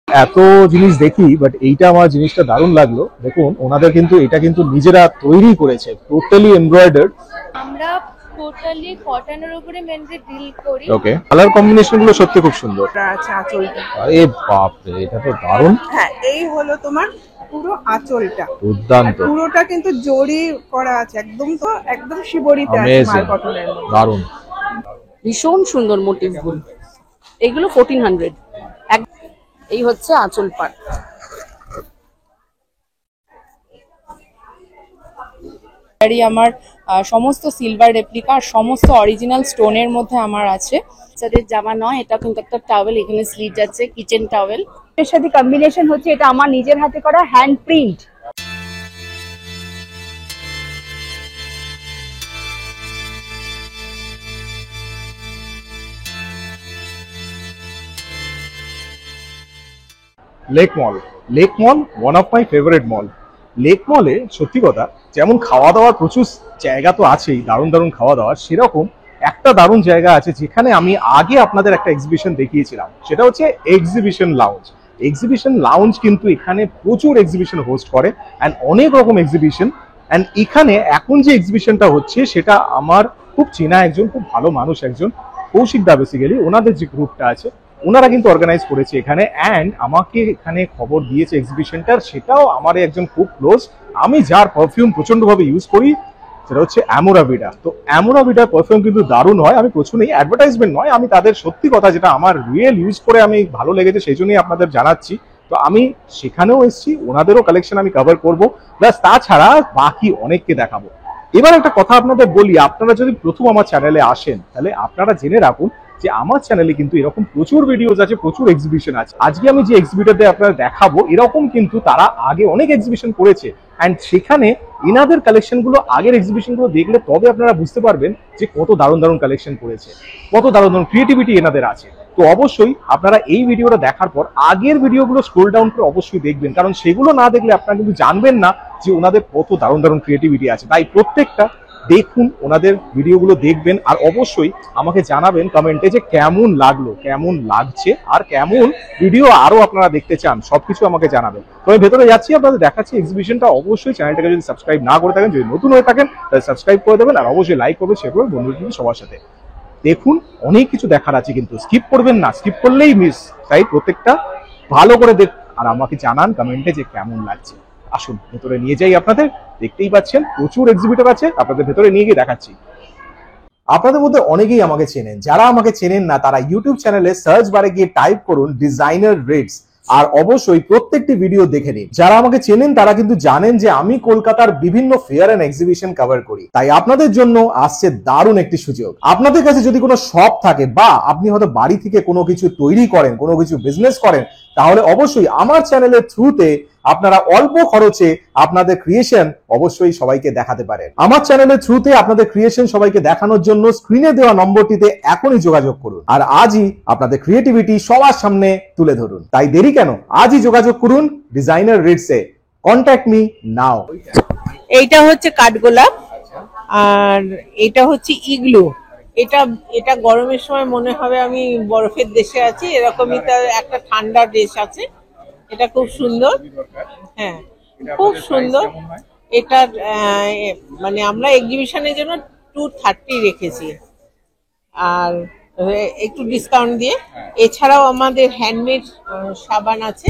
এত জিনিস দেখি, বাট এইটা আমার জিনিসটা দারুণ লাগলো। দেখুন ওনাদের কিন্তু এটা কিন্তু নিজেরা তৈরি করেছে, টোটালি এমব্রয়ডার্ড। আমরা টোটালি কটনের উপরে মেনলি ডিল করি। ওকে, কালার কম্বিনেশন গুলো সত্যি খুব সুন্দর। আচ্ছা, আঁচলটা আরে বাপ রে, এটা তো দারুণ। হ্যাঁ, এই হলো তোমার পুরো আঁচলটা, দুর্দান্ত। পুরোটা কিন্তু জরি করা আছে, একদম তো একদম শিবরিতে আছে মাল কটনের মধ্যে। দারুণ, ভীষণ সুন্দর মোটিভগুলো। এগুলো 1400। এই হচ্ছে আঁচল পাট। আমার সমস্ত সিলভার রেপ্লিকা আর সমস্ত অরিজিনাল স্টোনের মধ্যে আমার আছে। বাচ্চাদের জামা নয়, এটা কিন্তু একটা টাওয়েল, এখানে স্লিট আছে, কিচেন টাওয়েল। এর সাথে কম্বিনেশন হচ্ছে এটা আমার নিজের হাতে করা hand print. Lake mall. Lake mall one of my favourite mall. Lake মলে সত্যি কথা, যেমন খাওয়া দাওয়ার প্রচুর জায়গা তো আছেই, দারুণ দারুণ খাওয়া দাওয়ার, সেরকম একটা দারুণ জায়গা আছে যেখানে আমি আগে আপনাদের একটা এক্সিবিশন দেখিয়েছিলাম, সেটা হচ্ছে এক্সিবিশন লাউঞ্জ। এক্সিবিশন লাউঞ্জ কিন্তু এখানে প্রচুর এক্সিবিশন হোস্ট করে অ্যান্ড অনেক রকম এক্সিবিশন। অ্যান্ড এখানে এখন যে এক্সিবিশনটা হচ্ছে সেটা আমার খুব চেনা একজন, খুব ভালো মানুষ একজন, কৌশিক দা, বেসিক্যালি ওনাদের যে গ্রুপটা আছে ওনারা কিন্তু অর্গানাইজ করেছে এখানে। অ্যান্ড আমাকে এখানে খবর দিয়েছে এক্সিবিশনটার, সেটাও আমার একজন খুব ক্লোজ, আমি যার পারফিউম প্রচন্ডভাবে ইউজ করি, সেটা হচ্ছে অ্যামোরাভিডা। তো অ্যামোরাভিডার পারফিউম কিন্তু দারুণ হয়। আমি প্রচুরই অ্যাডভার্টাইজমেন্ট নয়, আমি তাদের সত্যি কথা যেটা আমার রিয়েল ইউজ করে আমি ভালো লেগেছে সেই জন্যই আপনাদের জানাচ্ছি। তো আমি সেখানেও এসেছি, ওনাদেরও কালেকশন আমি কভার করবো, প্লাস তাছাড়া বাকি অনেককে দেখাবো। এবার একটা কথা আপনাদের বলি, আপনারা যদি প্রথম আমার চ্যানেলে আসেন তাহলে আপনারা জেনে রাখুন যে আমার চ্যানেলে কিন্তু এরকম প্রচুর ভিডিওস আছে, প্রচুর এক্সিবিশন আছে। আজকে আমি যে এক্সিবিটরদের আপনারা দেখাবো, এরকম কিন্তু তারা আগে অনেক এক্সিবিশন করেছে, অ্যান্ড সেখানে এনাদের কালেকশন গুলো, আগের এক্সিবিশন গুলো দেখলে তবে আপনারা বুঝতে পারবেন যে কত দারুণ দারুণ কালেকশন করেছে, কত দারুণ দারুণ ক্রিয়েটিভিটি এনাদের আছে। তো অবশ্যই আপনারা এই ভিডিওটা দেখার পর আগের ভিডিওগুলো স্ক্রোল ডাউন করে অবশ্যই দেখবেন, কারণ সেগুলো না দেখলে আপনারা কিন্তু জানবেন না যে ওনাদের কত দারুণ দারুণ ক্রিয়েটিভিটি আছে। তাই প্রত্যেকটা দেখুন, ওনাদের ভিডিওগুলো দেখবেন, আর অবশ্যই আমাকে জানাবেন কমেন্টে যে কেমন লাগলো, কেমন লাগছে, আর কেমন ভিডিও আরো আপনারা দেখতে চান, সবকিছু আমাকে জানাবেন। তো আমি ভেতরে যাচ্ছি, আপনাদের দেখাচ্ছি এক্সিবিশনটা। অবশ্যই চ্যানেলটাকে যদি সাবস্ক্রাইব না করে থাকেন, যদি নতুন হয়ে থাকেন তাহলে সাবস্ক্রাইব করে দেবেন, আর অবশ্যই লাইক করবেন, শেয়ার করবেন বন্ধুদের সবার সাথে। দেখুন অনেক কিছু দেখার আছে, কিন্তু স্কিপ করবেন না, স্কিপ করলেই মিস। তাই প্রত্যেকটা ভালো করে দেখ, আর আমাকে জানান কমেন্টে যে কেমন লাগছে। আসুন ভেতরে নিয়ে যাই আপনাদের। দেখতেই পাচ্ছেন প্রচুর এক্সিবিটর আছে, আপনাদের ভেতরে নিয়ে গিয়ে দেখাচ্ছি। আপনাদের মধ্যে অনেকেই আমাকে চেনেন, যারা আমাকে চেনেন না তারা ইউটিউব চ্যানেলে সার্চ বারে গিয়ে টাইপ করুন ডিজাইনার রেটস, আর অবশ্যই প্রত্যেকটি ভিডিও দেখে নিন। যারা আমাকে চেনেন তারা কিন্তু জানেন যে আমি কলকাতার বিভিন্ন ফেয়ার এন্ড এক্সিবিশন কভার করি। তাই আপনাদের জন্য আসছে দারুণ একটি সুযোগ। আপনাদের কাছে যদি কোনো শপ থাকে, বা আপনি হয়তো বাড়ি থেকে কোনো কিছু তৈরি করেন, কোনো কিছু বিজনেস করেন, তাহলে অবশ্যই আমার চ্যানেলের থ্রুতে আপনারা অল্প খরচে আপনাদের ক্রিয়েশন অবশ্যই সবাইকে দেখাতে পারেন। আমার চ্যানেলের থ্রুতে আপনাদের ক্রিয়েশন সবাইকে দেখানোর জন্য স্ক্রিনে দেওয়া নম্বরটিতে এখনই যোগাযোগ করুন, আর আজই আপনাদের ক্রিয়েটিভিটি সবার সামনে তুলে ধরুন। তাই দেরি কেন, আজই যোগাযোগ করুন ডিজাইনার রেটসে। Contact me now. এইটা হচ্ছে কাঠগোলাপ, আর এটা হচ্ছে ইগলু। এটা এটা গরমের সময় মনে হবে আমি বরফের দেশে আছি, এরকমই তার একটা ঠান্ডা দেশ আছে। এটা খুব সুন্দর, হ্যাঁ খুব সুন্দর। এটা মানে আমরা এক্সিবিশনের জন্য 230 রেখেছি, আর একটু ডিসকাউন্ট দিয়ে। এছাড়াও আমাদের হ্যান্ডমেড সাবান আছে,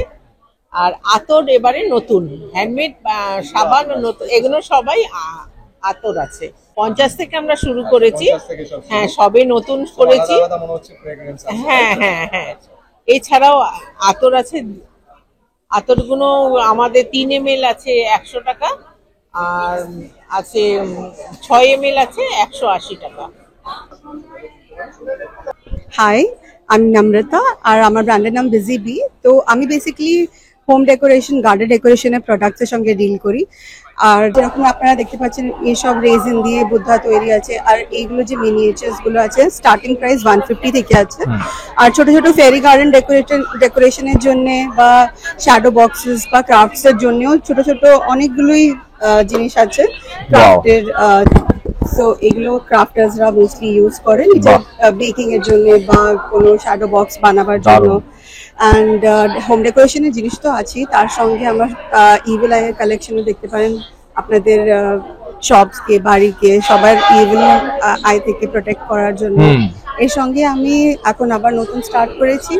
আর আতর এবারে নতুন হ্যান্ডমেড সাবান নতুন, এগুলো সবাই আতর আছে। 50 থেকে আমরা শুরু করেছি, হ্যাঁ সবে নতুন করেছি। হ্যাঁ হ্যাঁ হ্যাঁ, এছাড়াও আতর আছে। আতরগুলো আমাদের 3 ml আছে 100 টাকা, আর আছে 6 ml আছে 180 টাকা। হাই, আমি নম্রতা, আর আমার ব্র্যান্ডের নাম বিজি বি। তো আমি বেসিক্যালি হোম ডেকোরেশন, গার্ডেন ডেকোরেশনের প্রোডাক্টসের সঙ্গে ডিল করি। আর যেরকম আপনারা দেখতে পাচ্ছেন এইসব রেজিন দিয়ে বুদ্ধা তৈরি আছে, আর এইগুলো যে মিনিয়েচার্স গুলো আছে স্টার্টিং প্রাইস 150 থেকে আছে। আর ছোট ছোট ফেরি গার্ডেন ডেকোরেশনের জন্য, বা শ্যাডো বক্সেস বা ক্রাফটস এর জন্যও ছোট ছোট অনেকগুলোই জিনিস আছে ক্রাফটের। সো এগুলো ক্রাফটার্সরা মোস্টলি ইউজ করে নিজের বেকিং এর জন্য, বা কোনো শ্যাডো বক্স বানাবার জন্য। অ্যান্ড হোম ডেকোরেশনের জিনিস তো আছেই, তার সঙ্গে আমার ইভিল আইয়ের কালেকশনও দেখতে পারেন। আপনাদের শপসকে, বাড়িকে, সবার ইভিল আই থেকে প্রোটেক্ট করার জন্য। এর সঙ্গে আমি এখন আবার নতুন স্টার্ট করেছি,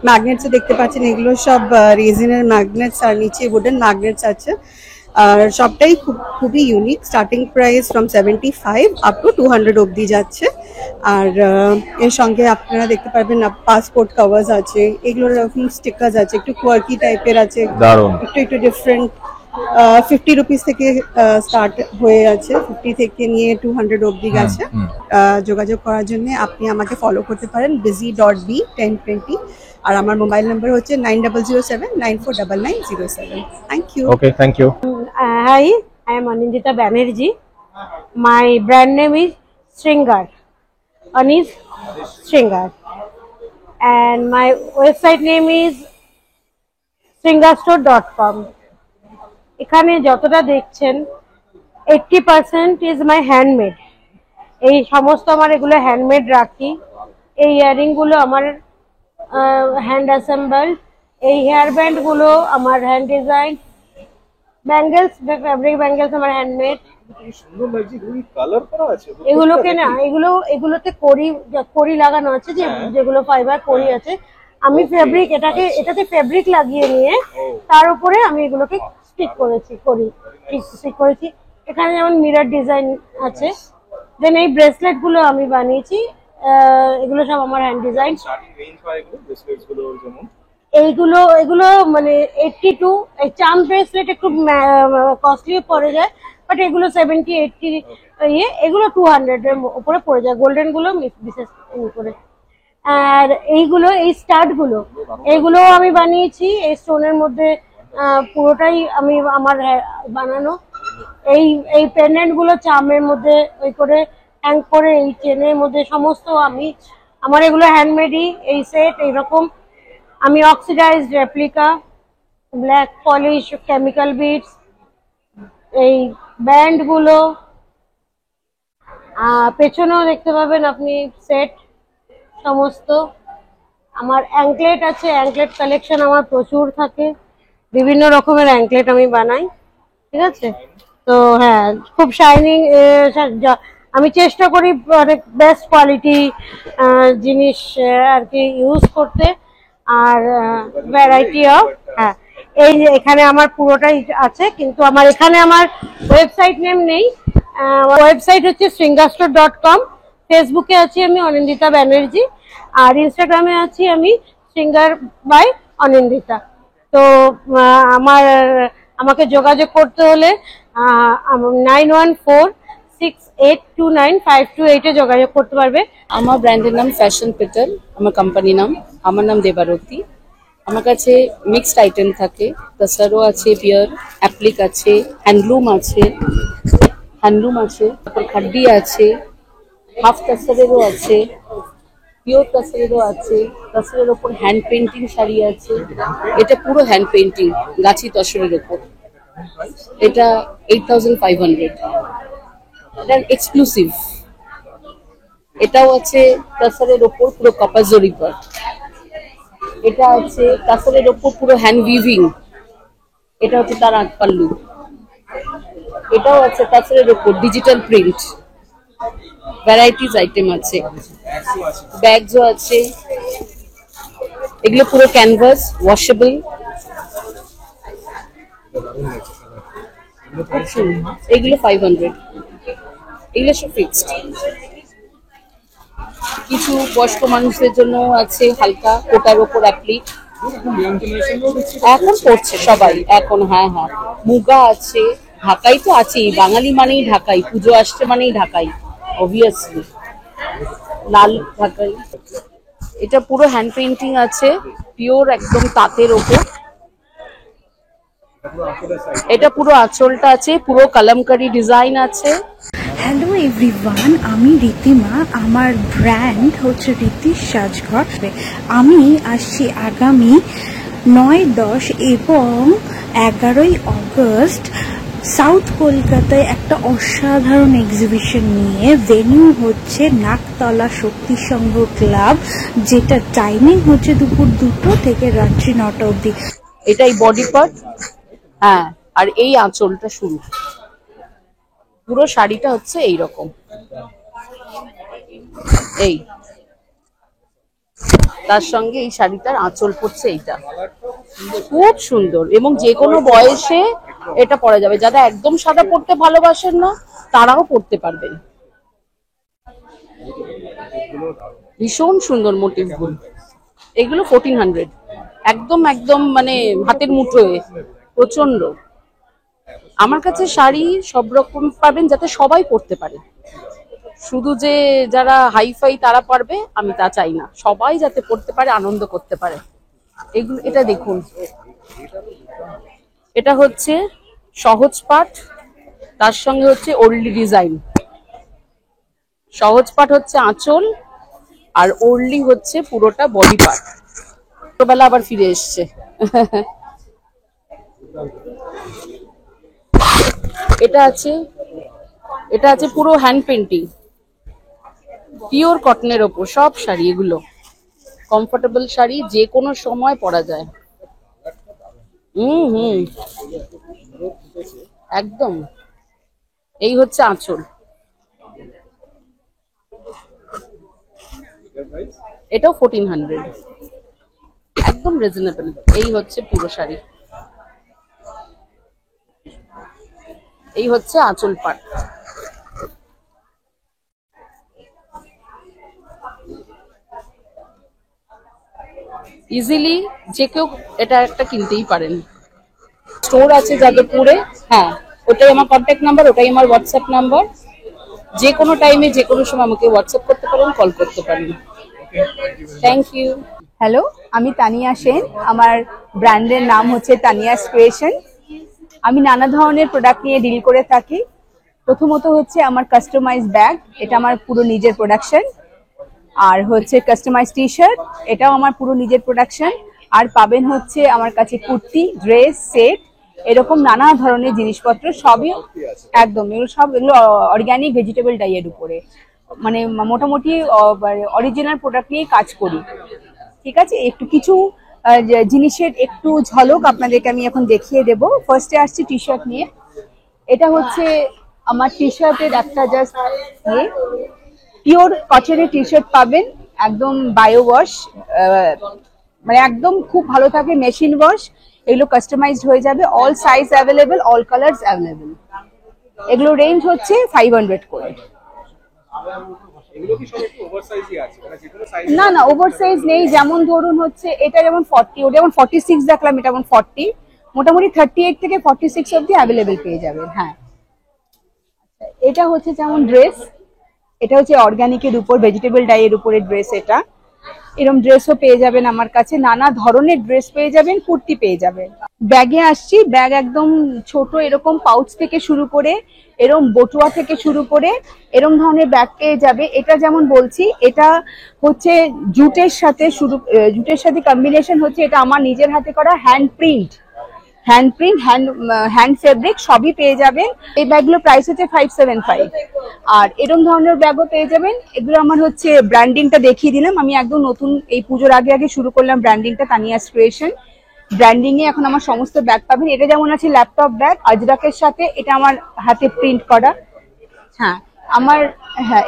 ম্যাগনেটস দেখতে পাচ্ছেন, এগুলো সব রেজিনের ম্যাগনেটস আর নিচে উডেন ম্যাগনেটস আছে। আর সবটাই খুবই unique, starting price from 75 up to 200 অবধি যাচ্ছে। আর এর সঙ্গে আপনারা দেখতে পারবেন পাসপোর্ট কভার্স আছে, এগুলোর এরকম স্টিকার্স আছে, একটু কোয়ার্কি টাইপের আছে, একটু ডিফারেন্ট। 50 রুপিস থেকে স্টার্ট হয়ে আছে, 50 থেকে নিয়ে 200 অবধি গেছে। যোগাযোগ করার জন্য আপনি আমাকে ফলো করতে পারেন busy.b1020, আর আমার মোবাইল নাম্বার হচ্ছে 9007949907। Thank you. Okay, thank you. Hi, I am Anindita Banerjee. My brand name is Shringar, Anish Shringar, and my website name is shringarstore.com. এখানে যতটা দেখছেন 80% ইজ মাই হ্যান্ডমেড। এই সমস্ত আমার এগুলো হ্যান্ডমেড রাখি। এই ইয়ারিং গুলো আমার হ্যান্ড অ্যাসেম্বলড, এই হেয়ার ব্যান্ড গুলো আমার hand design, bangles, fabric bangles আমার হ্যান্ডমেড। এগুলোকে না, এগুলোতে কড়ি লাগানো আছে, যেগুলো ফাইবার কড়ি আছে। আমি ফেব্রিক এটাতে ফেব্রিক লাগিয়ে নিয়ে তার উপরে আমি এগুলোকে স্টিক করেছি। এখানে যেমন মিরর ডিজাইন আছে। দেন এই ব্রেসলেট গুলো আমি বানিয়েছি, এগুলো সব আমার হ্যান্ড ডিজাইন। এগুলো মানে 82, এই চাম ব্রেসলেট একটু কস্টলি পড়ে যায়, বাট এগুলো 70-80 এগুলো 200 এর উপরে পড়ে যায়, গোল্ডেন গুলো বিশেষ করে। আর এই স্টাড গুলো, এগুলো আমি বানিয়েছি এই স্টোনের মধ্যে, পুরোটাই আমি আমার বানানো। এই পেন্ডেন্ট গুলো চামের মধ্যে ওই করে হ্যাং করে, এই চেনের মধ্যে সমস্ত আমার এগুলো হ্যান্ডমেডই। এই সেট এইরকম আমি oxidised replica, black polish, chemical beads, এই ব্যান্ড গুলো পেছনেও দেখতে পাবেন আপনি সেট সমস্ত। আমার অ্যাঙ্কলেট আছে, অ্যাঙ্কলেট কালেকশন আমার প্রচুর থাকে, বিভিন্ন রকমের অ্যাঙ্কলেট আমি বানাই, ঠিক আছে। তো হ্যাঁ, খুব শাইনিং, আমি চেষ্টা করি অনেক বেস্ট কোয়ালিটি জিনিস আর কি ইউজ করতে। আর ভ্যারাইটি অফ, হ্যাঁ, এই যে এখানে আমার পুরোটাই আছে, কিন্তু আমার এখানে আমার ওয়েবসাইট নেম নেই। ওয়েবসাইট হচ্ছে shringarstore.com। ফেসবুকে আছি আমি অনিন্দিতা ব্যানার্জি, আর ইনস্টাগ্রামে আছি আমি শৃঙ্গার বাই অনিন্দিতা। তো আমাকে যোগাযোগ করতে হলে 9146829528 যোগাযোগ করতে পারবে। আমার ব্র্যান্ডের নাম ফ্যাশন পেটাল, আমার কোম্পানি নাম, আমার নাম দেবারতী। আমার কাছে মিক্সড আইটেম থাকে, তাছাড়াও আছে পিওর অ্যাপ্লিক আছে, হ্যান্ডলুম আছে, তারপর খাড্ডি আছে, হাফ তাসারেরও আছে, পিওর তাসারেরও আছে, তাসারের ওপর হ্যান্ড পেন্টিং শাড়ি আছে। এটা পুরো হ্যান্ড পেন্টিং গাছি তসরের ওপর, এটা 8500, এটা এক্সক্লুসিভ। এটাও আছে তাসারের ওপর পুরো কপাস জরি পার, এটা আছে তাসারের ওপর পুরো হ্যান্ড উইভিং, এটা হচ্ছে তার আট পাল্লু। এটাও আছে তাসারের ওপর ডিজিটাল প্রিন্ট, ভ্যারাইটিস আইটেম আছে, ব্যাগসও আছে। এগুলো পুরো ক্যানভাস, ওয়াশেবল। এগুলো 500, এগুলো সব ফিক্সড। কিছু বয়স্ক মানুষদের জন্য আছে হালকা কোটার ওপর অ্যাপ্লিক, এখন করছে সবাই এখন। হ্যাঁ, মুগা আছে, ঢাকাই তো আছেই, বাঙালি মানেই ঢাকাই, পুজো আসছে মানেই ঢাকাই, অবভিয়াসলি লাল ঢাকাই। এটা পুরো হ্যান্ড পেইন্টিং আছে, পিওর একদম তাঁতের ওপর। এটা পুরো আঁচলটা আছে, পুরো কালামকারি ডিজাইন আছে। হ্যালো এভরিওয়ান, আমি রীতিমা, আমার ব্র্যান্ড হচ্ছে রীতি সাজঘর। আমি আসছি আগামী 9, 10 এবং 11 আগস্ট সাউথ কলকাতায় একটা অসাধারণ এক্সিবিশন নিয়ে ভেন্যু হচ্ছে নাকতলা শক্তি সংঘ ক্লাব, যেটা টাইমিং হচ্ছে দুপুর 2টো থেকে রাত্রি 9টা অবধি। এটাই বডি পার্ট, হ্যাঁ, আর এই আঁচলটা শুরু। পুরো শাড়িটা হচ্ছে এইরকম, এই তার সঙ্গে এই শাড়িটার আঁচল পড়ছে এইটা, খুব সুন্দর এবং যে কোনো বয়সে এটা পরা যাবে। যারা একদম সাদা পরতে ভালোবাসেন না তারাও পরতে পারবেন। ভীষণ সুন্দর মোটিভগুলো, এগুলো 1400, একদম একদম মানে হাতের মুঠোয়, প্রচন্ড। আমার কাছে শাড়ি সব রকম পাবেন যাতে সবাই পরতে পারে, শুধু যে যারা হাইফাই তারা পারবে আমি তা চাই না, সবাই যাতে পড়তে পারে, আনন্দ করতে পারে। এগুলো, এটা দেখুন, এটা হচ্ছে সহজ পাট, তার সঙ্গে হচ্ছে ওরলি ডিজাইন। সহজ পাট হচ্ছে আঁচল, আর ওরলি হচ্ছে পুরোটা বডি পার্ট। ছোটবেলা আবার ফিরে এসছে। এটা আছে পুরো হ্যান্ড পেন্টিং, পিওর কটনের ওপর সব শাড়ি। এগুলো কমফোর্টেবল শাড়ি, যে কোনো সময় পরা যায়। একদম। এই হচ্ছে আঁচল, এটাও 1400, একদম রিজনেবল। এই হচ্ছে পুরো শাড়ি, এই হচ্ছে আঁচল পাট। ইজিলি যে কেউ এটা একটা কিনতেই পারেন। স্টোর আছে যাদবপুরে, হ্যাঁ, ওটাই আমার কন্ট্যাক্ট নাম্বার, ওটাই আমার হোয়াটসঅ্যাপ নাম্বার। যে কোনো টাইমে যে কোনো সময় আমাকে হোয়াটসঅ্যাপ করতে পারেন, কল করতে পারেন। Thank you. হ্যালো, আমি তানিয়া সেন। আমার ব্র্যান্ডের নাম হচ্ছে তানিয়াস ক্রিয়েশন। আমি নানা ধরনের প্রোডাক্ট নিয়ে ডিল করে থাকি। প্রথমত হচ্ছে আমার কাস্টমাইজ ব্যাগ, এটা আমার পুরো নিজের প্রোডাকশন। আর হচ্ছে কাস্টমাইজ টি শার্ট, এটাও আমার পুরো নিজের প্রোডাকশন। আর পাবেন হচ্ছে আমার কাছে কুর্তি, ড্রেস, সেট, এরকম নানা ধরনের জিনিসপত্র, সবই একদম এগুলো অর্গানিক ভেজিটেবল ডাইয়ের উপরে, মানে মোটামুটি অরিজিনাল প্রোডাক্ট নিয়ে কাজ করি। ঠিক আছে, একটু কিছু জিনিসের একটু ঝলক আপনাদেরকে আমি এখন দেখিয়ে দেবো। ফার্স্টে আসছি টি শার্ট নিয়ে। এটা হচ্ছে আমার টি শার্টের একটা জাস্ট পিওর কটনের টি শার্ট পাবেন, একদম বায়ো ওয়াশ, মানে একদম খুব ভালো থাকে, মেশিন ওয়াশ। এগুলো কাস্টমাইজড হয়ে যাবে, all size available, all colours available. এগুলো রেঞ্জ হচ্ছে 500 করে। না না, ওভার সাইজ নেই। যেমন ধরুন হচ্ছে এটা যেমন 40, ওটা যেমন 46 দেখলাম, এটা যেমন 40, মোটামুটি 38 থেকে 46 অব্দি অ্যাভেলেবেল পেয়ে যাবেন। হ্যাঁ, এটা হচ্ছে যেমন ড্রেস, এটা হচ্ছে অর্গানিকের উপর, ভেজিটেবল ডাইয়ের উপরে ড্রেস। এটা এরকম ড্রেসও পেয়ে যাবেন আমার কাছে, নানা ধরনের ড্রেস পেয়ে যাবেন, কুর্তি পেয়ে যাবেন। ব্যাগে আসছি, ব্যাগ একদম ছোট, এরকম পাউচ থেকে শুরু করে, এরকম বটুয়া থেকে শুরু করে এরকম ধরনের ব্যাগ পেয়ে যাবে। এটা যেমন বলছি, এটা হচ্ছে জুটের সাথে কম্বিনেশন হচ্ছে, এটা আমার নিজের হাতে করা হ্যান্ড প্রিন্ট, হ্যান্ড ফেব্রিক, সবই পেয়ে যাবেন। এই ব্যাগগুলোর প্রাইস হচ্ছে 575। আর এরকম ধরনের ব্যাগও পেয়ে যাবেন। এগুলো আমার হচ্ছে ব্র্যান্ডিংটা দেখিয়ে দিলাম, আমি একদম নতুন এই পুজোর আগে শুরু করলাম ব্র্যান্ডিংটা, তানিয়াস ক্রিয়েশন ব্র্যান্ডিং এ এখন আমার সমস্ত ব্যাগ পাবেন। এটা যেমন আছে ল্যাপটপ ব্যাগ আজরাকের সাথে, এটা আমার হাতে প্রিন্ট করা। হ্যাঁ,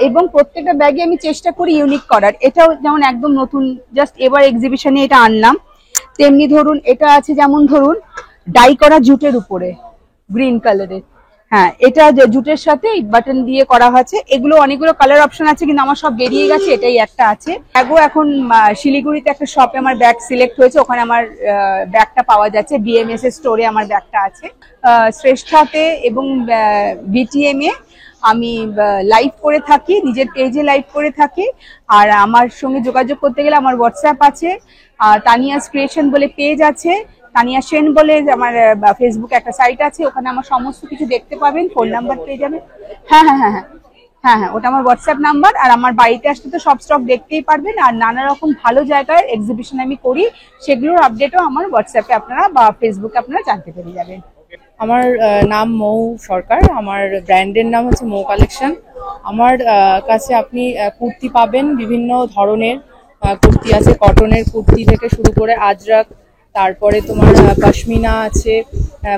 এবং প্রত্যেকটা ব্যাগে আমি চেষ্টা করি ইউনিক করার। এটাও যেমন একদম নতুন, জাস্ট এবার এক্সিবিশনে এটা আনলাম। তেমনি ধরুন এটা আছে, যেমন ধরুন ডাই করা জুটের উপরে, গ্রিন কালারের। হ্যাঁ, এটা জুটের সাথে বাটন দিয়ে করা হয়েছে। এগুলো অনেকগুলো কালার অপশন আছে, কিন্তু আমার সব বেরিয়ে গেছে, এটাই একটা আছে। ব্যাগও এখন শিলিগুড়িতে একটা শপে আমার ব্যাগ সিলেক্ট হয়েছে, ওখানে আমার ব্যাগটা পাওয়া যাচ্ছে। বিএমএস এর স্টোরে আমার ব্যাগটা আছে। শ্রেষ্ঠাতে এবং বিটিএম এ আমি লাইভ করে থাকি, নিজের পেজে লাইভ করে থাকি। আর আমার সঙ্গে যোগাযোগ করতে গেলে আমার হোয়াটসঅ্যাপ আছে, তানিয়াস ক্রিয়েশন বলে পেজ আছে, তানিয়া সেন বলে আমার ফেসবুকে একটা সাইট আছে, ওখানে আমার সমস্ত কিছু দেখতে পাবেন, ফোন নাম্বার পেয়ে যাবেন। হ্যাঁ হ্যাঁ হ্যাঁ হ্যাঁ হ্যাঁ হ্যাঁ, ওটা আমার হোয়াটসঅ্যাপ নাম্বার। আর আমার বাড়িতে আসলে তো সব স্টক দেখতেই পারবেন। আর নানা রকম ভালো জায়গায় এক্সিবিশন আমি করি, সেগুলোর আপডেটও আমার হোয়াটসঅ্যাপে আপনারা বা ফেসবুকে আপনারা জানতে পেরে যাবেন। আমার নাম মৌ সরকার, আমার ব্র্যান্ডের নাম হচ্ছে মৌ কালেকশন। আমার কাছে আপনি কুর্তি পাবেন, বিভিন্ন ধরনের কুর্তি আছে, কটনের কুর্তি থেকে শুরু করে আজরাক, তারপরে তোমার পশমিনা আছে,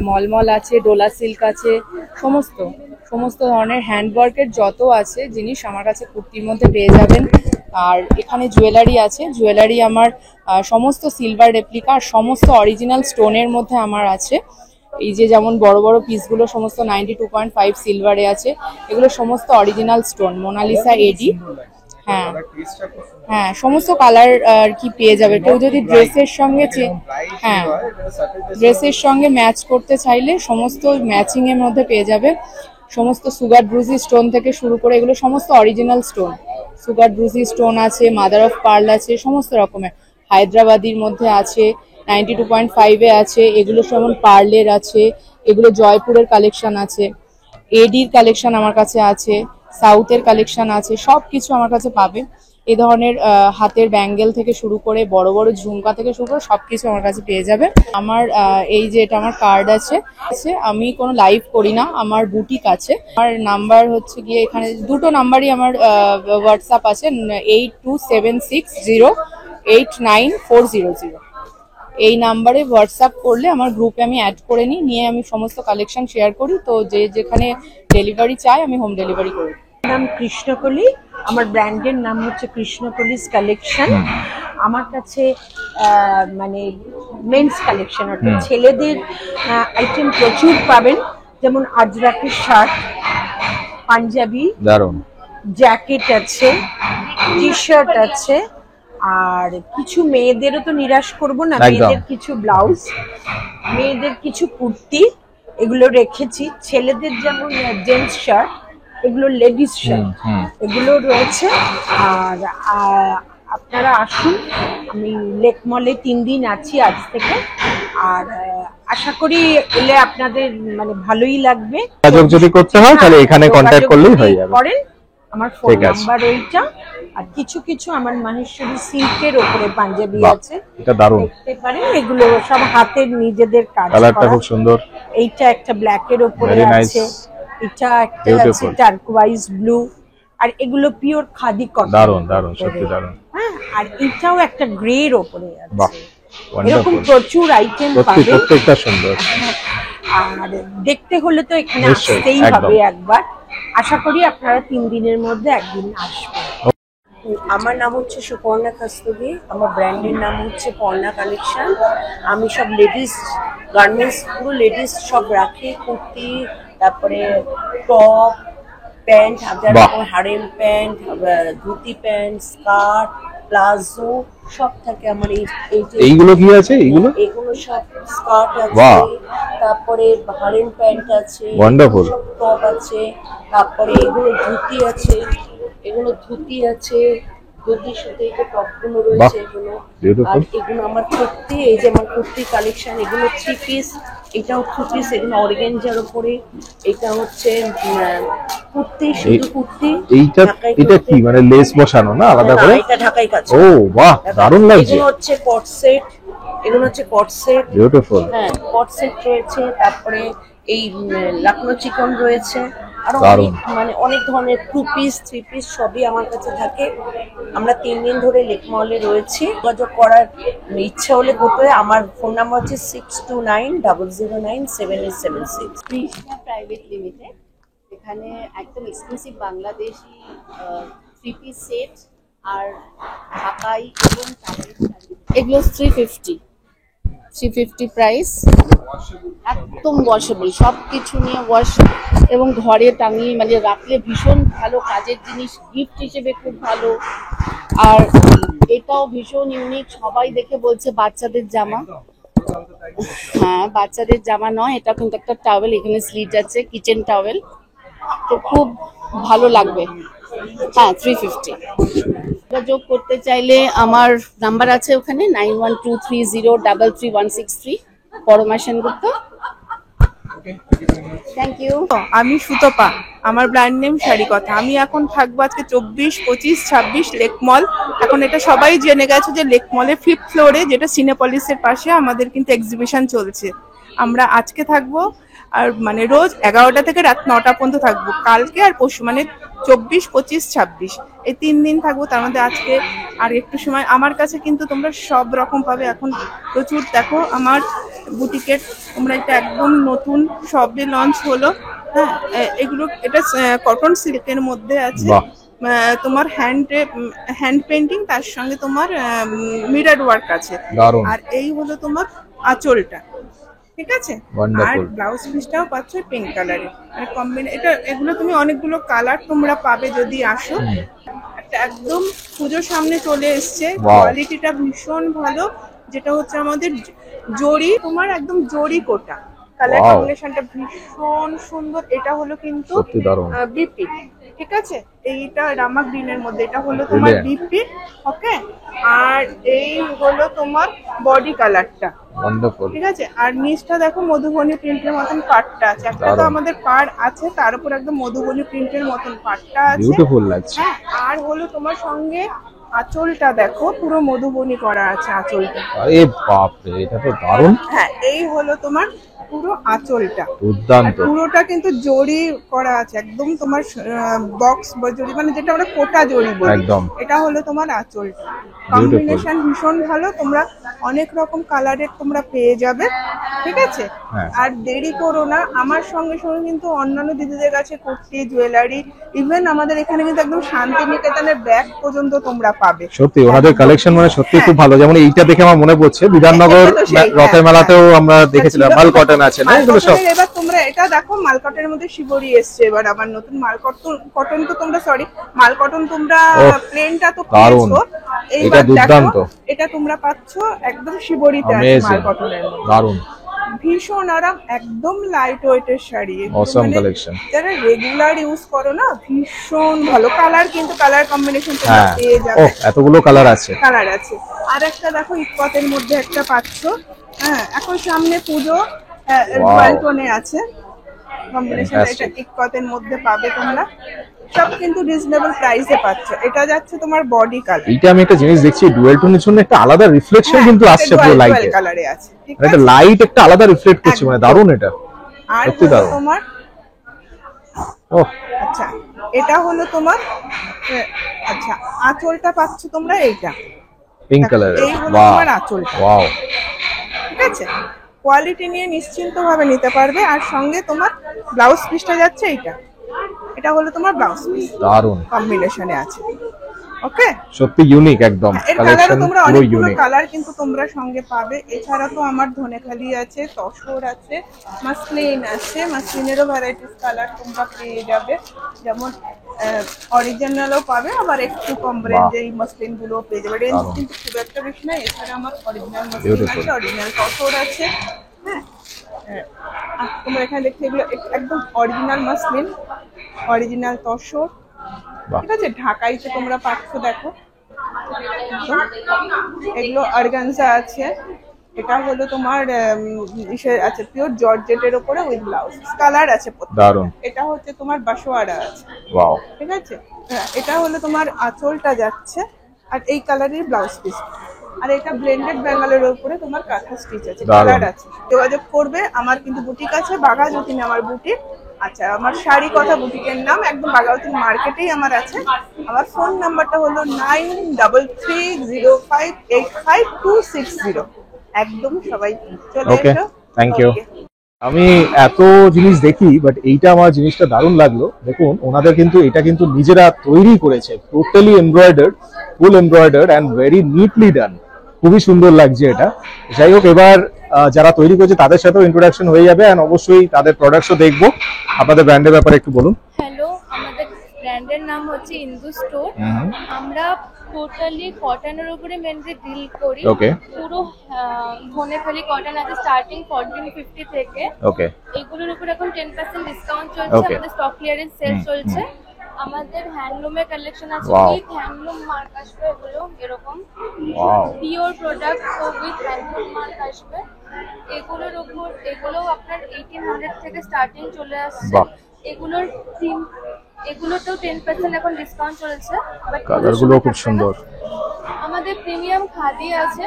মলমল আছে, ডোলা সিল্ক আছে, সমস্ত ধরনের হ্যান্ডওয়ার্কের যত আছে জিনিস আমার কাছে কুর্তির মধ্যে পেয়ে যাবেন। আর এখানে জুয়েলারি আছে, জুয়েলারি আমার সমস্ত সিলভার রেপ্লিকা আর সমস্ত অরিজিনাল স্টোনের মধ্যে আমার আছে। এই যে যেমন বড় বড় পিসগুলো সমস্ত 92.5 সিলভারে আছে, এগুলো সমস্ত অরিজিনাল স্টোন, মোনালিসা এডি। হ্যাঁ হ্যাঁ, সমস্ত কালার আর কি পেয়ে যাবে। কেউ যদি ড্রেসের সঙ্গে হ্যাঁ ড্রেসের সঙ্গে ম্যাচ করতে চাইলে সমস্ত ম্যাচিং এর মধ্যে পেয়ে যাবে। সমস্ত সুগার ব্রুজি স্টোন থেকে শুরু করে এগুলো সমস্ত অরিজিনাল স্টোন, সুগার ব্রুজি স্টোন আছে, মাদার অফ পার্ল আছে, সমস্ত রকমের। হায়দ্রাবাদির মধ্যে আছে, 92.5-এ আছে, এগুলো যেমন পার্লের আছে, এগুলো জয়পুরের কালেকশন আছে, এডির কালেকশন আমার কাছে আছে, সাউথের কালেকশন আছে, সবকিছু আমার কাছে পাবে। এই ধরনের হাতের ব্যাঙ্গেল থেকে শুরু করে বড় বড় ঝুমকা থেকে শুরু করে সবকিছু আমার কাছে পেয়ে যাবে। আমার এই যে এটা আমার কার্ড আছে, আমি কোনো লাইভ করি না, আমার বুটিক আছে। আমার নাম্বার হচ্ছে গিয়ে, এখানে দুটো নাম্বারই আমার হোয়াটসঅ্যাপ আছে, 8276089400। এই নাম্বারে হোয়াটসঅ্যাপ করলে আমার গ্রুপে আমি অ্যাড করে নিয়ে আমি সমস্ত কালেকশন শেয়ার করি। তো যে যেখানে ডেলিভারি চাই আমি হোম ডেলিভারি করি। নাম কৃষ্ণকলি, আমার ব্র্যান্ডের নাম হচ্ছে কৃষ্ণকলিস কালেকশন। আমার কাছে মানে মেন্স কালেকশন অর্থাৎ ছেলেদের আইটেম প্রচুর পাবেন, যেমন আজরাকের শার্ট, পাঞ্জাবি, দারুণ জ্যাকেট আছে, টি শার্ট আছে। আর কিছু মেয়েদেরও তো নিরাশ করব না, মেয়েদের কিছু ব্লাউজ, মেয়েদের কিছু কুর্তি এগুলো রেখেছি। ছেলেদের যেমন জেন্টস শার্ট, এগুলো লেডিস শার্ট, এগুলো রয়েছে। আর আপনারা আসুন, আমি লেক মলে 3 দিন আছি আজ থেকে। আর আশা করি এলে আপনাদের মানে ভালোই লাগবে। যোগাযোগ যদি করতে হয় তাহলে এখানে কন্ট্যাক্ট করলেই হয়ে যাবে। করেন, আমার ফোন নাম্বার ওইটা। আর কিছু কিছু আমার মাহেশ্বরী সিল্কের উপরে পাঞ্জাবি আছে, এটা দারুণ, দেখতে পারেন। এগুলো সব হাতের নিজেদের কাজ করা, কালারটা খুব সুন্দর। এইটা একটা ব্ল্যাক এর উপরে আছে, এটা একটা আছে টার্কোয়াইজ ব্লু। আর এগুলো পিওর খাদি কটন, দারুণ দারুণ, সত্যি দারুণ। হ্যাঁ, আর এটাও একটা গ্রে এর উপরে আছে। বাহ, এরকম প্রচুর আইটেম পাবেন, প্রত্যেকটা সুন্দর। আর দেখতে হলে তো এখানে আসতেই হবে একবার। আশা করি আপনারা 3 দিনের মধ্যে একদিন আসবেন। আমার নাম হচ্ছে সুপর্ণা কাস্তবি, আমার ব্র্যান্ডের নাম হচ্ছে পর্ণা কালেকশন। আমি সব লেডিস গার্মেন্টস, পুরো লেডিস সব রাখি, কুর্তি, তারপরে top, pant, harem pant, dhoti pant, skirt, palazzo সব থাকে আমার। এইগুলো কি আছে? এগুলো সব স্কার্ট আছে, তারপরে হারেম প্যান্ট আছে, ওয়ান্ডারফুল, সব টপ আছে, তারপরে এগুলো ধুতি আছে, ধুতির সাথে এই যে টপগুলো রয়েছে এগুলো। আর এগুলো আমার কুর্তি, এই যে আমার কুর্তি কালেকশন, এগুলো 3 পিস, এটাও 3 পিস, এগুলো অর্গানজার উপরে। এটা হচ্ছে কুর্তি, শুধু কুর্তি। এটা কি মানে লেস বসানো না আলাদা করে? এটা ঢাকাই কাজ। ও বাহ, দারুণ লাগছে। এগুলো হচ্ছে কট সেট, বিউটিফুল। হ্যাঁ, কট সেট রয়েছে। তারপরে এই লখনৌ চিকন রয়েছে, আর অনেক ধরনের 2 পিস 3 পিস সবই আমার কাছে থাকে। আমরা 3 দিন ধরে লেক মলে রয়েছি। যোগাযোগ করার ইচ্ছা হলে করতে হয়। আমার ফোন নাম্বার হচ্ছে 6290097876। কৃষ্ণা প্রাইভেট লিমিটেড, এখানে একদম এক্সক্লুসিভ বাংলাদেশি 3 পিস সেট আর ঢাকাই এবং এগুলো 350 প্রাইস, একদম ওয়াশেবল, সবকিছু নিয়ে ওয়াশ এবং ঘরে টাঙিয়ে মানে রাখলে ভীষণ ভালো, কাজের জিনিস, গিফট হিসেবে খুব ভালো। আর এটাও ভীষণ ইউনিক, সবাই দেখে বলছে বাচ্চাদের জামা। হ্যাঁ, বাচ্চাদের জামা নয়, এটা কিন্তু একটা টাওয়েল, এখানে স্লিট আছে, কিচেন টাওয়েল, তো খুব ভালো লাগবে। হ্যাঁ, 350। যোগাযোগ করতে চাইলে আমার নাম্বার আছে ওখানে 9123033163, পরমা সেনগুপ্ত। Thank you. আমি সুতপা, আমার ব্র্যান্ড নেম শাড়ি কথা। আমি এখন থাকবো আজকে 24, 25, 26 লেক মল। এখন এটা সবাই জেনে গেছে যে লেক মলে 5th ফ্লোরে, যেটা সিনেপলিসের পাশে, আমাদের কিন্তু এক্সিবিশন চলছে। আমরা আজকে থাকবো, আর মানে রোজ 11টা থেকে রাত 9টা পর্যন্ত থাকবো। কালকে আর পরশু মানে 24, 25, 26 এই 3 দিন থাকবো। তার মধ্যে আজকে আর একটু সময় আমার কাছে কিন্তু তোমরা সব রকম পাবে। এখন প্রচুর দেখো আমার বুটিকের, তোমরা এটা একদম নতুন সবে লঞ্চ হলো। হ্যাঁ, এগুলো এটা কটন সিল্কের মধ্যে আছে। তোমার হ্যান্ড পেন্টিং, তার সঙ্গে তোমার মিরর ওয়ার্ক আছে। আর এই হলো তোমার আঁচলটা, ঠিক আছে। আর ব্লাউজ পিসটাও পাচ্ছ পিঙ্ক কালারের। আর এগুলো তুমি অনেকগুলো কালার তোমরা পাবে যদি আসো। একটা একদম পুজোর সামনে চলে এসছে, কোয়ালিটিটা ভীষণ ভালো। যেটা হচ্ছে আমাদের জরি, তোমার একদম জরি কোটা, কালার কম্বিনেশনটা ভীষণ সুন্দর। এটা হলো কিন্তু বিপি, ঠিক আছে। এইটা রামা গ্রিনের মধ্যে, এটা হলো তোমার বিপি, ওকে। আর এই হলো তোমার বডি কালারটা, ঠিক আছে। আর নিচটা দেখো মধুবনী প্রিন্টের মতন পাটটা আছে। একটা তো আমাদের পাড় আছে, তার উপর একদম মধুবনী প্রিন্টের মতন পাটটা আছে, বিউটিফুল লাগছে। হ্যাঁ, আর হলো তোমার সঙ্গে আঁচলটা দেখো পুরো মধুবনী করা আছে আঁচলটা। আরে বাপ রে, এটা তো দারুণ। হ্যাঁ, এই হলো তোমার পুরো আঁচলটা, দুর্দান্ত। পুরোটা কিন্তু জরি করা আছে, একদম তোমার বক্স জরি, মানে যেটা আমরা কোটা জরি বলি, একদম। এটা হলো তোমার আঁচলটা। কম্বিনেশন ভীষণ ভালো। তোমরা অনেক রকম কালারের তোমরা পেয়ে যাবে, ঠিক আছে। আর দেরি করো না, আমার সঙ্গে সঙ্গে কিন্তু অন্যান্য দিদিদের কাছে কুর্তি, জুয়েলারি, ইভেন আমাদের এখানে কিন্তু একদম শান্তিনিকেতনের ব্যাগ পর্যন্ত তোমরা পাবে। সত্যি ওনাদের কালেকশন মানে সত্যি খুব ভালো। যেমন এইটা দেখে আমার মনে পড়ছে বিধাননগর রথের মেলাতেও আমরা দেখেছিলাম মাল কটন আছে না, এগুলো সব। এবার তোমরা এটা দেখো, মাল কটনের মধ্যে শিবরি এসছে এবার আবার নতুন। মাল কটন তো তোমরা মাল কটন তোমরা প্লেনটা তো পেয়েছো, এইবার দেখো এটা তোমরা পাচ্ছ একদম শিবরিতে আছে মাল কটনের মধ্যে, দারুণ, ভীষণ আরাম, একদম লাইট ওয়েটের শাড়ি। অসম কালেকশন, যারা রেগুলার ইউজ করো না, ভীষণ ভালো। কালার কিন্তু কালার কম্বিনেশন তোমরা পেয়ে যাবে, এতগুলো কালার আছে। আর একটা দেখো ইকতের মধ্যে একটা পাচ্ছ। হ্যাঁ, এখন সামনে পুজো, রয়্যাল টোনে আছে কম্বিনেশন। এটা ইকতের মধ্যে পাবে তোমরা, সব কিন্তু রিজনেবল প্রাইসে পাচ্ছ। এটা যাচ্ছে তোমার বডি কালার। এটা আমি একটা জিনিস দেখছি, ডুয়াল টোনের জন্য একটা আলাদা রিফ্লেকশন কিন্তু আসছে পুরো লাইটে, কালারে আছে, ঠিক আছে। এটা লাইট একটা আলাদা রিফ্লেক্ট করছে, মানে দারুণ এটা। আর তোমার আচ্ছা, এটা হলো তোমার আচ্ছা আঁচলটা পাচ্ছ তোমরা এইটা পিঙ্ক কালার। এই হলো তোমার আঁচলটা, ওয়াও, ঠিক আছে। কোয়ালিটি নিয়ে নিশ্চিন্ত ভাবে নিতে পারবে। আর সঙ্গে তোমার ব্লাউজ পিসটা যাচ্ছে এইটা, এটা হলো তোমার ব্লাউজ পিস, দারুণ কম্বিনেশনে আছে, ওকে। সত্যি ইউনিক একদম কালেকশন, তোমরা অনেকগুলো কালার কিন্তু তোমরা সঙ্গে পাবে। এছাড়া তো আমার ধনেখালি আছে, তসর আছে, মাসলিন আছে, মাসলিনেরও ভ্যারাইটিস কালার তোমরা পেয়ে যাবে। যেমন অরিজিনালও পাবে, আবার একটু কম রেঞ্জে এই মাসলিন গুলো পেয়ে যাবে। রেঞ্জ কিন্তু খুব একটা বেশি না। এছাড়া আমার অরিজিনাল মাসলিন আছে, অরিজিনাল তসর আছে। হ্যাঁ, তোমরা এখানে দেখতে, এগুলো একদম অরিজিনাল মাসলিন, অরিজিনাল তসর, ঠিক আছে। ঢাকাইতে তোমরা পাচ্ছ, দেখো এগুলো অর্গানজা আছে। এটা হলো তোমার আছে পিওর জর্জেটের উপরে উইথ ব্লাউজ, কালার আছে দারুণ। এটা হচ্ছে তোমার বাসোয়ারা আছে, ওয়াও, ঠিক আছে। এটা হলো তোমার আঁচলটা যাচ্ছে, আর এই কালারের ব্লাউজ পিস। আর এটা ব্লেন্ডেড ব্যাঙ্গালোর উপরে তোমার কাঁথা স্টিচ আছে, কালার আছে। যোগাযোগ করবে, আমার কিন্তু বুটিক আছে বাঘাযতীনে, আমার বুটিক। আচ্ছা, আমার শাড়ি কথা বুটিকের নাম, একদম বাঘাযতীন মার্কেটেই আমার আছে। আমার ফোন নাম্বারটা হলো 9330585260। একদম সবাই চলে এসো। Thank you. আমি এত জিনিস দেখি, বাট এইটা আমার জিনিসটা দারুণ লাগলো। দেখুন ওনাদের কিন্তু এটা কিন্তু নিজেরা তৈরি করেছে, totally embroidered, full embroidered and very neatly done. খুবই সুন্দর লাগছে এটা। যাই হোক, এবার যারা তৈরি করেছে তাদের সাথেও ইন্ট্রোডাকশন হয়ে যাবে, এন্ড অবশ্যই তাদের প্রোডাক্টসও দেখবো। আপনাদের ব্র্যান্ডের ব্যাপারে একটু বলুন। হ্যালো, আমাদের ব্র্যান্ডের নাম হচ্ছে ইন্দু স্টোর। আমরা টোটালি কটনের উপরে মেনলি ডিল করি। পুরো ধনেখালি কটন আছে স্টার্টিং 1450 থেকে। এগুলোর উপর এখন 10% ডিসকাউন্ট চলছে, আমাদের স্টক ক্লিয়ারেন্স সেল চলছে। আমাদের হ্যান্ডলুমের কালেকশন আছে, Wow. উইথ হ্যান্ডলুম মার্ক আসবে এগুলো এরকম wow, pure product with handloom mark আসবে। এগুলোর উপর এগুলো আপনার 1800 থেকে স্টার্টিং চলে আসছে। বাহ। এগুলোর এগুলোতেও 10% এখন ডিসকাউন্ট চলছে। But কালারগুলো খুব সুন্দর। আমাদের প্রিমিয়াম খাদি আছে,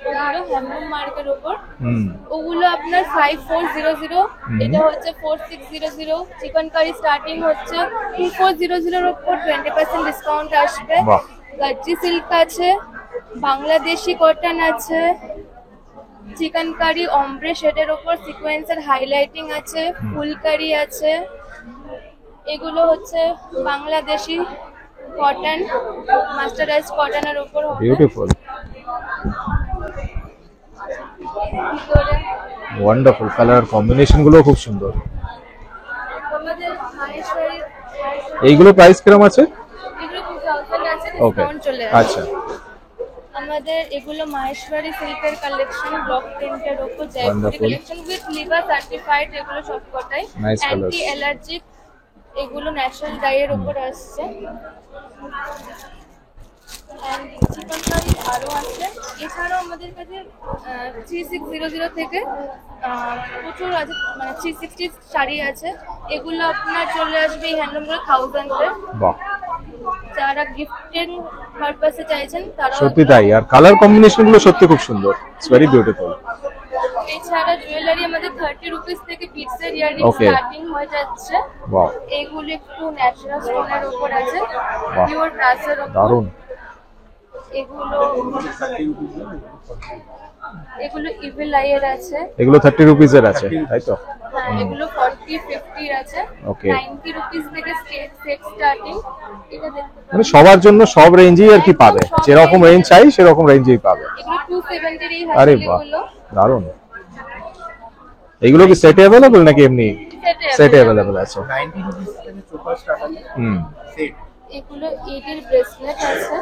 ওগুলো হ্যান্ডলুম মার্কের উপর। হুম, ওগুলো আপনার 5400, এটা হচ্ছে 4600। চিকন কারি স্টার্টিং হচ্ছে 2400 এর উপর 20% ডিসকাউন্ট আসবে। বাহ। গাজ্জি সিল্ক আছে, বাংলাদেশি কটন আছে, চিকন কারি অমব্রে শেডের উপর সিকোয়েন্সের হাইলাইটিং আছে, ফুলকারি আছে। এগুলো হচ্ছে বাংলাদেশি কটন, মাস্টারাইজ কটনের উপর হবে। বিউটিফুল, ভিতরে ওয়ান্ডারফুল, কালার কম্বিনেশন গুলো খুব সুন্দর। আমাদের মাহেশ্বরী এইগুলো প্রাইস কিরকম আছে? এগুলো 2000 আছে, ওকে, ডিসকাউন্ট চলে আচ্ছা। আমাদের এগুলো মাহেশ্বরী সিল্কের কালেকশন, ব্লক প্রিন্টের উপর Jaipuri Wonderful. Collection with Liva certified. এগুলো সবকটাই Nice colours. অ্যান্টি অ্যালার্জিক, এগুলো ন্যাচারাল ডাইয়ের উপর আসছে। চিকন কারি আরও আছে। এছাড়াও আমাদের কাছে 3600 থেকে প্রচুর আছে, মানে 360 শাড়ি আছে। এগুলো আপনার চলে আসবে এই হ্যান্ডলুমগুলো 1000-এ। বাহ, যারা গিফটিং পারপাসে চাইছেন তারা সত্যি তাই। আর কালার কম্বিনেশন গুলো সত্যি খুব সুন্দর, ইটস ভেরি বিউটিফুল। এছাড়া জুয়েলারি আমাদের 30 রুপিস থেকে বিটসের ইয়াররিং Okay. স্টার্টিং হয়ে যাচ্ছে। ওয়াও, এগুলো একটু ন্যাচারাল স্টোনের উপর আছে, বাহ। পিওর ব্রাসের উপর। দারুন। এগুলো ইভিল আইয়ের আছে। এগুলো 30 রুপিস এর আছে, তাই তো? হ্যাঁ, এগুলো 40-50 আছে। Okay. 90 রুপিস থেকে সেট স্টার্টিং। এটা দেখতে পারেন। মানে সবার জন্য সব রেঞ্জেই আর কি পাবে, যেরকম রেঞ্জ চাই সেরকম রেঞ্জেই পাবে। এগুলো 270 এই আরে হাসিল বাহ, এগুলো দারুন। এগুলো কি সেটে অ্যাভেলেবল নাকি এমনি? সেটে অ্যাভেলেবল আছে। হুম, এগুলো 80 ব্রেসলেট আছে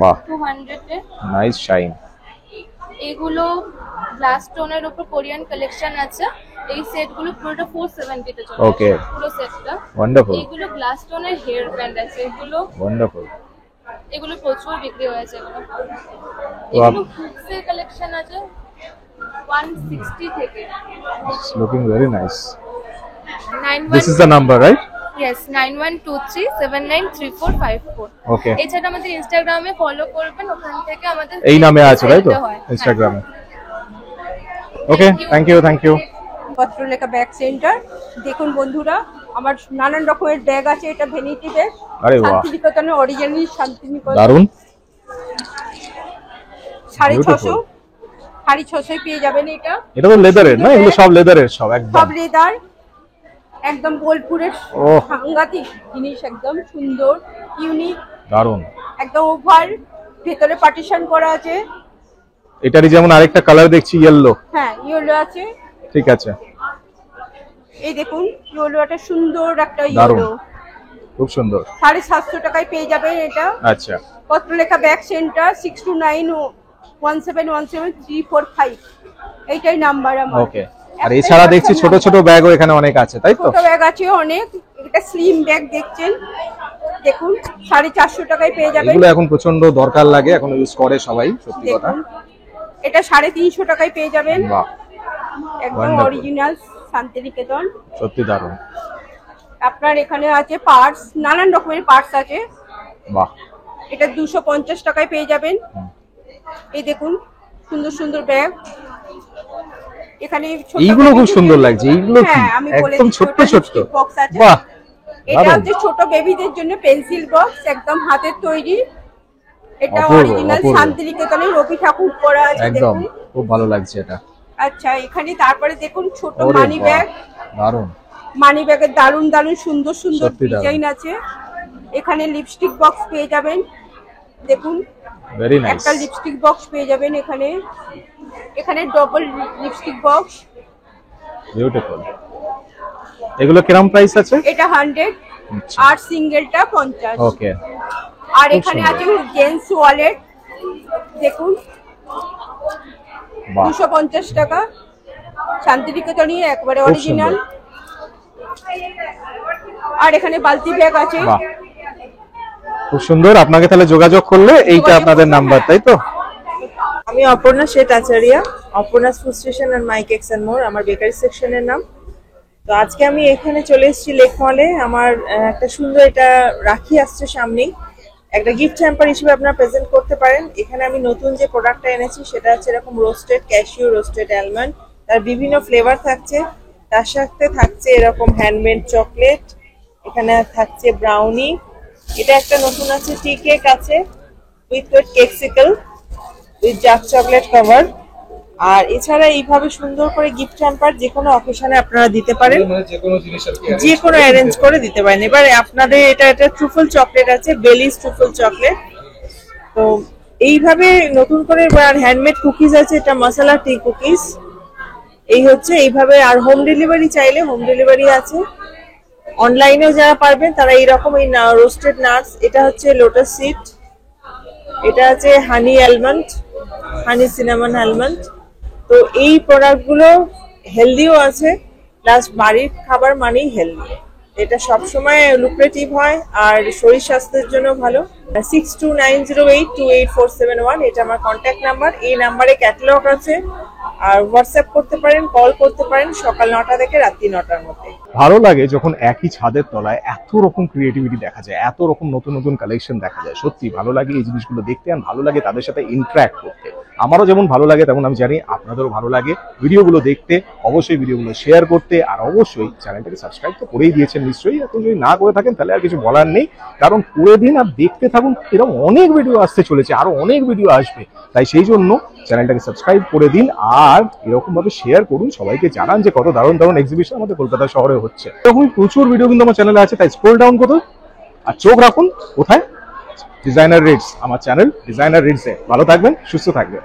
বাহ, 200 এ। Nice shine. এগুলো গ্লাস স্টোনের উপর কোরিয়ান কালেকশন আছে। এই সেটগুলো পুরোটা 470 তে চলে Okay. আসে, পুরো সেটটা। ওয়ান্ডারফুল, এগুলো গ্লাস স্টোনের হেয়ার ব্যান্ড আছে। ওয়ান্ডারফুল। এগুলো প্রচুর বিক্রি হয়েছে। এগুলো Wow. হুকসের কালেকশন আছে 160 থেকে। It's looking very nice. 91 This is the number, right? Yes, 9123793454। Okay. এছাড়া আমাদের ইনস্টাগ্রামে ফলো করবেন, ওখান থেকে আমাদের এই নামে আছে তাই তো sale হয়। ইনস্টাগ্রামে? Okay, thank you. Patralekha bag centre. দেখুন বন্ধুরা, আমার নানান রকমের ব্যাগ আছে। এটা ভ্যানিটি ব্যাগ, আরে বাহ, শান্তিনিকেতনের অরিজিনাল শান্তিনিকেতন। দারুন। 650, 650 পেয়ে যাবেন। এটা তো লেদারের না? এগুলো সব লেদারের, সব একদম। সব লেদার, একদম বোলপুরের ওহ। সাংঘাতিক জিনিস, একদম সুন্দর, ইউনিক, দারুন। একদম ওভার, ভেতরে পার্টিশন করা আছে। এটারই যেমন আরেকটা কালার দেখছি, ইয়েলো। হ্যাঁ, ইয়েলো আছে। ঠিক আছে, এই দেখুন ইয়েলো, একটা সুন্দর একটা দারুন, ইয়েলো, খুব সুন্দর। 750 টাকায় পেয়ে যাবেন এটা। আচ্ছা, পত্রলেখা ব্যাগ সেন্টার 6291717345, এইটাই নাম্বার আমার। ওকে। আর এছাড়া দেখছি ছোট ছোট ব্যাগও এখানে অনেক আছে, তাই তো? ছোট ব্যাগ আছে অনেক। এটা স্লিম ব্যাগ দেখছেন, দেখুন 450 টাকায় পেয়ে যাবেন। এগুলো এখন প্রচন্ড দরকার লাগে, এখন ইউজ করে সবাই, সত্যি কথা। দেখুন এটা 350 টাকায় পেয়ে যাবেন, বাহ, একদম Wonderful. অরিজিনাল শান্তিনিকেতন। সত্যি দারুন। আপনার এখানে আছে পার্টস, নানান রকমের পার্টস আছে। বাহ, এটা 250 টাকায় পেয়ে যাবেন। এই দেখুন সুন্দর সুন্দর ব্যাগ। এখানে ছোট এইগুলো খুব বেবিদের সুন্দর জন্য- লাগছে। এইগুলো কি হ্যাঁ, আমি বলে একদম দিচ্ছি, ছোট্ট ওটা ছোট্ট। lipstick box আছে। বাহ, এটা দারুণ। হচ্ছে ছোট বেবিদের জন্য পেন্সিল বক্স, একদম হাতের তৈরি। এটা অপূর্ব, অরিজিনাল অপূর্ব। শান্তিনিকেতনের রবি ঠাকুর করা আছে, একদম দেখুন। খুব ভালো লাগছে এটা। আচ্ছা, এখানে তারপরে দেখুন ছোট ওরে মানি বাহ, ব্যাগ। দারুণ। মানি ব্যাগের দারুন দারুন সুন্দর সুন্দর সত্যি দারুণ। ডিজাইন আছে। এখানে লিপস্টিক বক্স পেয়ে যাবেন, দেখুন ভেরি নাইস। একটা লিপস্টিক বক্স পেয়ে যাবেন এখানে। এখানে ডবল লিপস্টিক বক্স। বিউটিফুল। এগুলো কিরকম প্রাইস আছে? এটা 100, আচ্ছা, আর সিঙ্গেলটা 50। ওকে। আর খুব এখানে সুন্দর। আছে জেন্টস ওয়ালেট, দেখুন বাহ, 250 টাকা, শান্তিনিকেতনই একবারে খুব অরিজিনাল। আর এখানে বালতি ব্যাগ আছে, বাহ, খুব সুন্দর। আপনাকে তাহলে যোগাযোগ করলে এইটা আপনাদের নাম্বার, তাই তো? আমি Aparna Sheth Acharya, Aparna's food station and my cakes and more আমার বেকারি সেকশনের নাম। তো আজকে আমি এখানে চলে এসেছি লেক মলে। আমার একটা সুন্দর এটা রাখি আসছে সামনেই, একটা গিফট হ্যাম্পার হিসেবে আপনারা প্রেজেন্ট করতে পারেন। এখানে আমি নতুন যে প্রোডাক্টটা এনেছি সেটা হচ্ছে এরকম রোস্টেড ক্যাশিউ, রোস্টেড অ্যালমন্ড, তার বিভিন্ন ফ্লেভার থাকছে। তার সাথে থাকছে এরকম হ্যান্ডমেড চকলেট, এখানে থাকছে ব্রাউনি, এটা একটা নতুন আছে টি কেক আছে with cakesicle with dark chocolate cover. আর এছাড়া এইভাবে সুন্দর করে গিফট হ্যাম্পার যে কোনো অকেশনে আপনারা দিতে পারেন, যে কোনো অ্যারেঞ্জ করে দিতে পারেন। এবার আপনাদের এটা ট্রুফল চকলেট আছে, বেলিজ ট্রুফল চকলেট। তো এইভাবে নতুন করে হ্যান্ডমেড কুকিজ আছে, এটা মশলা টি কুকিজ, এই হচ্ছে এইভাবে। আর হোম ডেলিভারি চাইলে হোম ডেলিভারি আছে। অনলাইনেও যারা পারবেন তারা এইরকম এই রোস্টেড নাটস, এটা হচ্ছে লোটাস সিড, এটা আছে হানি অ্যালমন্ড, হানি সিনামন অ্যালমন্ড। তো এই প্রোডাক্টগুলো হেলদিও আছে, প্লাস বাড়ির খাবার মানেই হেলদি। এটা সবসময় লুক্রেটিভ হয় আর শরীর স্বাস্থ্যের জন্য ভালো। 6290828471 এটা আমার কন্ট্যাক্ট নাম্বার। এই নাম্বারে ক্যাটালগ আছে, আর হোয়াটসঅ্যাপ করতে পারেন, কল করতে পারেন সকাল 9টা থেকে রাত্রি 9টার মধ্যে। ভালো লাগে যখন একই ছাদের তলায় এত রকম ক্রিয়েটিভিটি দেখা যায়, এত রকম নতুন নতুন কালেকশন দেখা যায়। সত্যি ভালো লাগে এই জিনিসগুলো দেখতে, আর ভালো লাগে তাদের সাথে ইন্টারঅ্যাক্ট করতে। আমারও যেমন ভালো লাগে তেমন আমি জানি আপনাদেরও ভালো লাগে ভিডিওগুলো দেখতে। অবশ্যই ভিডিওগুলো শেয়ার করতে, আর অবশ্যই চ্যানেলটাকে সাবস্ক্রাইব তো করেই দিয়েছেন নিশ্চয়ই। এখন যদি না করে থাকেন তাহলে আর কিছু বলার নেই, কারণ করে দিন আর দেখতে থাকুন। এরকম অনেক ভিডিও আসতে চলেছে, আরো অনেক ভিডিও আসবে, তাই সেই জন্য চ্যানেলটাকে সাবস্ক্রাইব করে দিন আর এরকম ভাবে শেয়ার করুন, সবাইকে জানান যে কত দারুণ দারুণ এক্সিবিশন আমাদের কলকাতা শহরে হচ্ছে। এরকম প্রচুর ভিডিও কিন্তু আমার চ্যানেলে আছে, তাই স্ক্রল ডাউন করুন আর চোখ রাখুন কোথায়, ডিজাইনার রিডস, আমার চ্যানেল ডিজাইনার রিডসে। ভালো থাকবেন, সুস্থ থাকবেন।